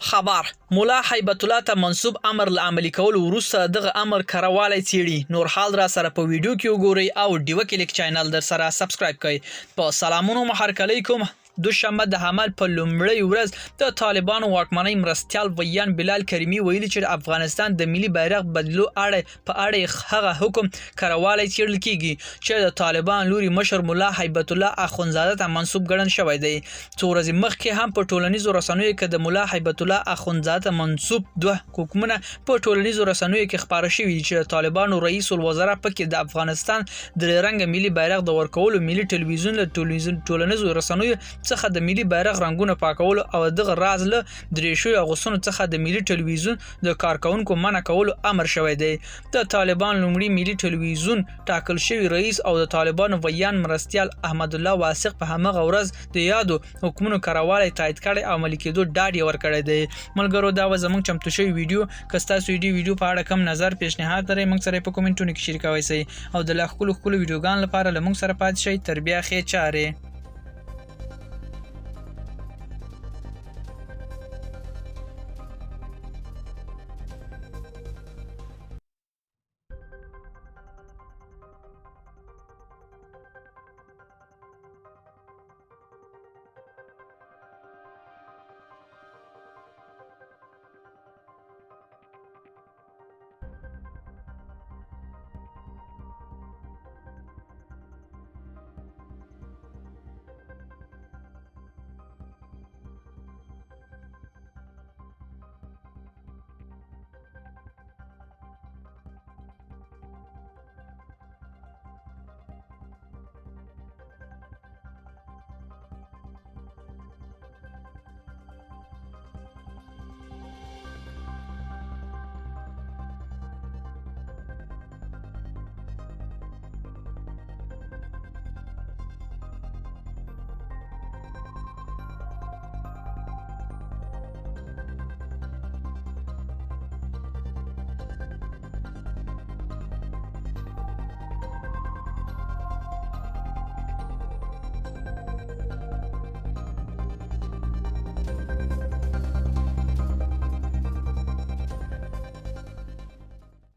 خبر مولا هیبت الله ته منسوب امر عملي کول وروسته دغه امر کروالی څیړي. نور حال را سره په ویډیو کې وګورئ او ډیو کلیک چینل در سره سبسکرایب کړئ. په سلامونو محرک علیکم. دوشنبه د حمل په لومړۍ ورځ د طالبانو واکمنۍ مرستیال ویان بلال کریمي ویلي چې د افغانستان د ملي بیرغ بدلو اړه هغه حکم کروالی څیړل کیږي چې د طالبان لوري مشر مولا هیبت الله اخونزاده ته منسوب ګڼل شوی دی. څو ورځې مخکې هم په ټولنیزو رسنیو کې د مولا هیبت الله اخونزاده ته منسوب دوه حکمونه په ټولنیزو رسنیو کې خپاره شوي چې د طالبانو رئیس الوزرا پکې د افغانستان د رنګ ملي بیرغ د ورکولو ملي ټلویزیون له ټولنیزو رسنیو څخه د ملي بیرغ رنگونه پاکولو او دغه راز له دریشو اغوستنو څخه د ملي ټلویزیون د کارکونکو منع کولو امر شوی دی. د طالبان لومړي ملي ټلویزیون ټاکل شوی رئیس او د طالبانو ویان مرستیال احمد الله واثق په همغه ورځ د یادو حکمونو کروالی تایید کړي او عملي کېدو ډاډ ورکړی دی. ملګرو دا زموږ چمتو شوی ویډیو که تاسو ویډیو په اړه کوم نظر پیشنهاد لرئ موږ سره په کومنټونو کې شریکوئ او د لا ښکلو ویډیوګانو لپاره له موږ سره پاتې شئ. تر بیا ښې چارې.